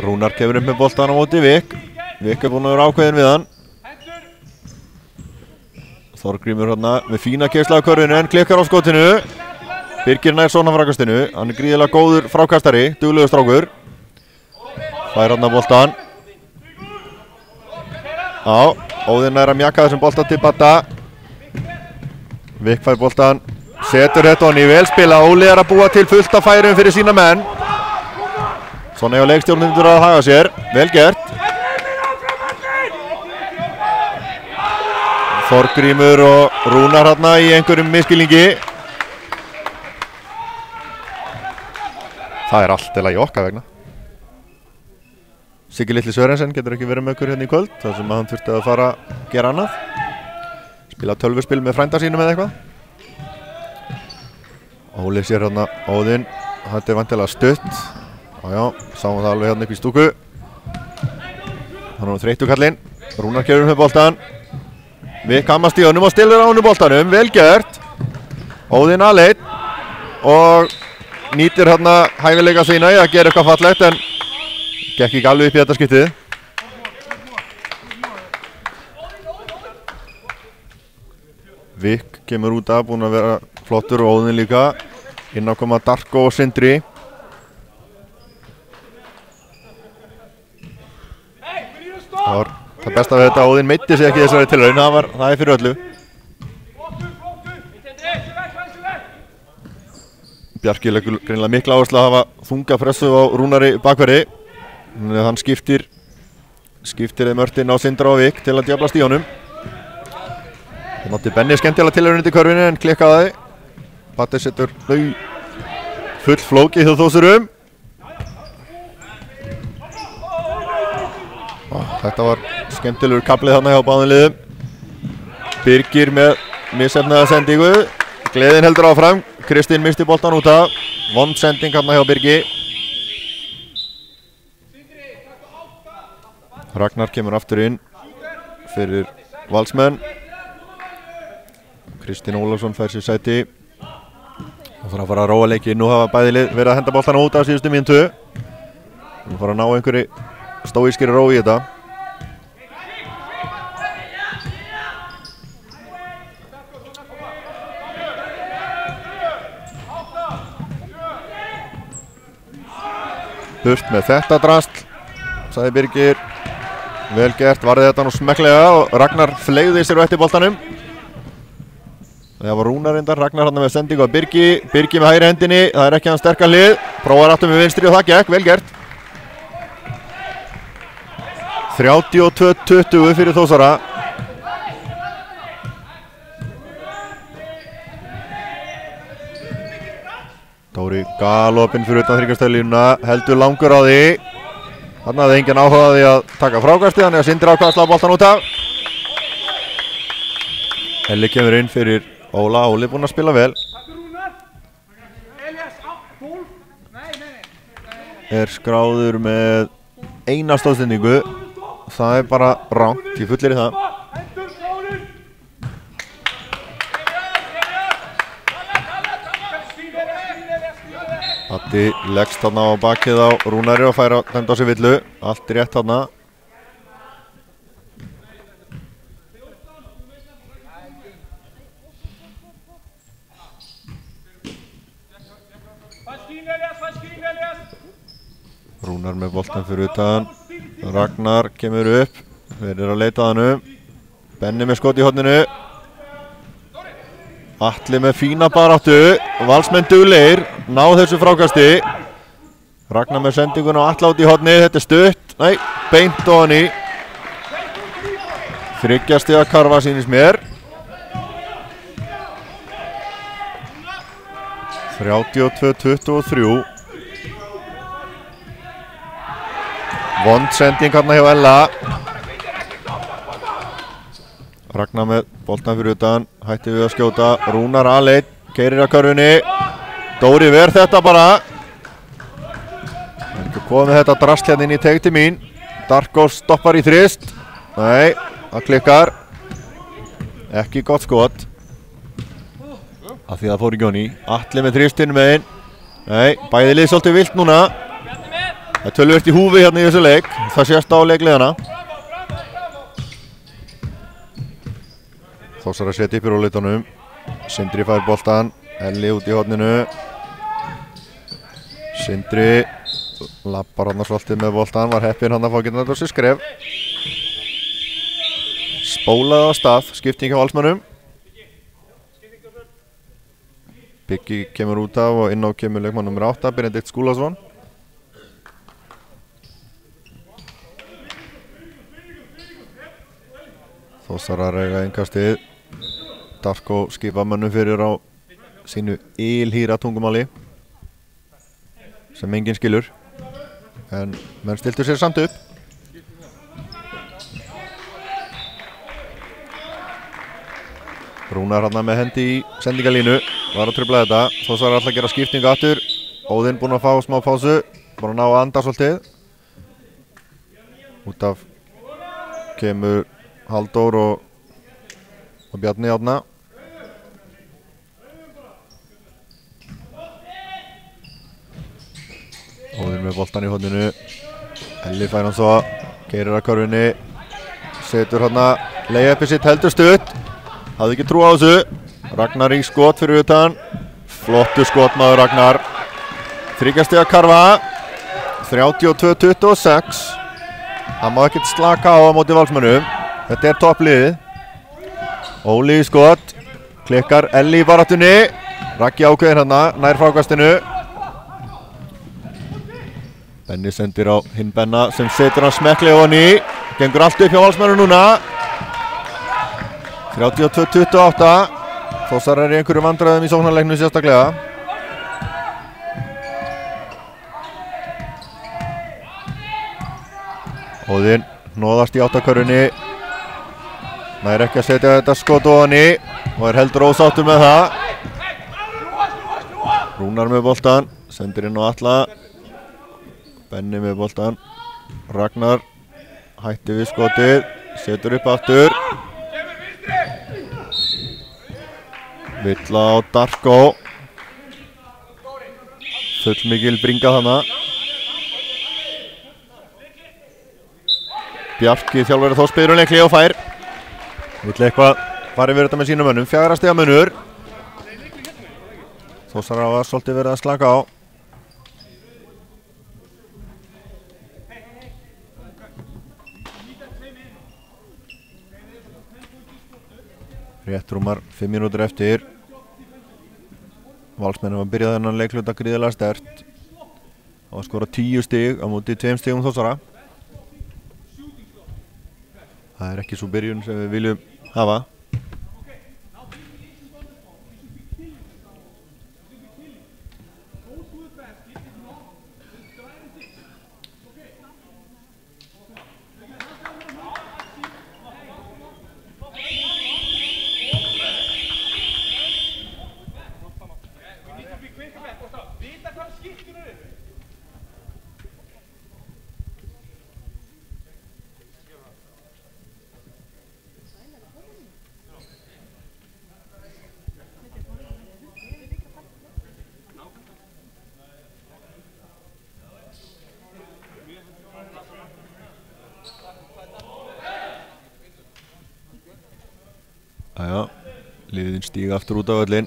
Rúnar kemur upp með boltan á móti Vik. Vik búinn að vera ákveðin við hann. Þorgrímur hérna með fína keisla á körfinu en klikkar á skotinu. Birgir nær svona frákastinu. Hann gríðilega góður frákastari, duglegur strákur. Fær hérna boltan. Já, Óðinn nær að mjaka þessum boltan til Batta. Vik fær boltan, setur þetta honni, vel spila. Óli að búa til fullt af færum fyrir sína menn. Svona hjá leikstjórnundur að haga sér, vel gert. Þorgrímur og Rúnar hérna í einhverjum miskilningi. Það allt til að í okkar vegna. Siggi Litli Sörensen getur ekki verið með okkur hérna í kvöld, þar sem hann þurfti að fara að gera annað. Spila tölvuspil með frænda sínum eða eitthvað. Óli sér hérna Óðinn, þetta vantilega stutt. Já, sáum það alveg hérna upp í stúku. Hann er þreyttur kallinn. Rúnar kemur með boltan. Við kamast í honum og stilur á honum boltanum, vel gert. Óðinn aðleitt og nýtir hérna hæfileika sína í að gera eitthvað fallegt en gekk ekki alveg upp í þetta skiptið. Vik kemur út af, búinn að vera flottur og Óðinn líka. Inn á koma Darko og Sindri. Það var það besta við þetta, Óðinn meiddi sig ekki þessari tilraun, það er fyrir öllu. Bjarki leggur greinilega mikla áherslu að hafa þunga pressu á Rúnari bakverði. Hann skiptir þeim örtinn á Sindra og Vik til að djöflast í honum. Það nátti Benni skemmtilega tilraun undir körfinu en klikkaði. Patti setur full flóki hjá Þósurum. Þetta var skemmtilegur kaflið þarna hjá báðum liðum. Birgir með misefnaða sendingu. Gleðin heldur áfram. Kristinn misti boltan út af. Vond sending þarna hjá Birgi. Ragnar kemur aftur inn fyrir Valsmenn. Kristinn Ólafsson fær sér sæti. Það þarf að fara að róa leiki. Nú hafa bæði lið verið að henda boltana út af síðustu mínútu. Nú fara að ná einhverju stóískri ró í þetta. Burt með þetta drast, sagði Birgir. Vel gert, varði þetta nú smekklega og Ragnar fleygði sér á eftir boltanum. Það var Rúnar reyndar, Ragnar hann með sendingu á Birgi. Birgi með hægri hendinni, það er ekki hans sterka hlið. Prófar aftur með vinstri og það gekk, vel gert. 32-20 fyrir Þósara. Dóri galopinn fyrir utan þryggjastæðlínuna, heldur langur á því. Þarna hafði enginn áhuga á því að taka frákastið, þannig að Sindri ákvað að slá boltan út af. Elli kemur inn fyrir Óla, Óli búinn að spila vel. Er skráður með eina stóðsendingu. Það er bara rangt, ég fullir í það. Patti leggst þarna á bakið á Rúnari og fær að dæmda á sig villu. Allt rétt þarna. Rúnar með boltan fyrir utan. Ragnar kemur upp. Þeir eru að leita hann Benni með skot í horninu. Atli með fína baráttu. Valsmenn duglegir. Ná þessu frákasti. Ragnar með sendinguna og Atli át í horni. Þetta er stutt. Nei, beint og hann í. 3 stiga karfa sýnist mér. 32-23. Vond sending hérna hjá Ella. Ragnar með boltan fyrir utan. Hætti við að skjóta. Rúnar aðleitt. Keirir að körfunni. Dóri verð þetta bara. Ekki komið þetta drast hérna inn í teig til mín. Darko stoppar í þrist. Nei, það klikkar. Ekki gott skot. Af því það fór ekki honni. Atli með þristinn með inn. Nei, bæði lið svolítið vilt núna. Það er töluvert í húfi hérna í þessu leik. Það sést á leikliðana. Þórsar að setja upp í róleitunum. Sindri fær boltan. Elli út í horninu. Sindri lappar hann svolítið með boltan. Var heppinn hann að fá getið þetta á sér skref. Spólaði á stað. Skipting hjá Valsmönnum. Biggi kemur út af og inn á kemur leikmann nr. 8, Benedikt Skúlason. Þórsar að reyga innkastið. Darko skipa mönnum fyrir á sínu ylhýra tungumáli sem enginn skilur, en menn stiltu sér samt upp. Rúnar hann með hendi í sendingalínu, var að trufla þetta. Þórsar alltaf að gera skiptingu aftur. Óðinn búinn að fá smá pásu, búinn að ná að anda svolítið. Út af kemur Halldór og Bjarni Árna. Óðinn með boltan í hodninu. Elli fær hann svo, keyrir að körfunni, setur hann að layupið sitt heldur stutt. Hafði ekki trú á þessu. Ragnar í skot fyrir utan. Flottu skot maður Ragnar. 3 stiga karfa. 32-26. Það má ekkert slaka á móti Valsmönnum. Þetta er toppliðið. Óli í skot. Klikkar Elli í baráttunni. Raggi ákveðir hérna, nær frákastinu. Benni sendir á hinn Benna sem setur hann smekklega ofan í. Gengur allt upp hjá Valsmönnum núna. 32-28. Þórsar í einhverju vandræðum í sóknarleiknum sérstaklega. Óðinn hnoðast í áttakörfunni. Nær ekki að setja þetta skot ofan í og er heldur ósáttur með það. Rúnar með boltan, sendir inn á Atla. Benni með boltan. Ragnar hætti við skotið, setur upp aftur. Villa á Darko. Full mikil bringa þarna. Bjarki þjálfari Þórs biður leikli og fær. Vill eitthvað fara yfir þetta með sínum mönnum. 4 stiga munur. Þórsar hafa svolítið verið að slaka á. Rétt rúmar 5 mínútur eftir. Valsmennum að byrja þennan leikluta gríðarlega sterkt. Það var skora 10 stig á móti 2 stigum Þórsara. Það er ekki svo byrjun sem við viljum hafa. Jæja, liðin stíga aftur út á völlinn.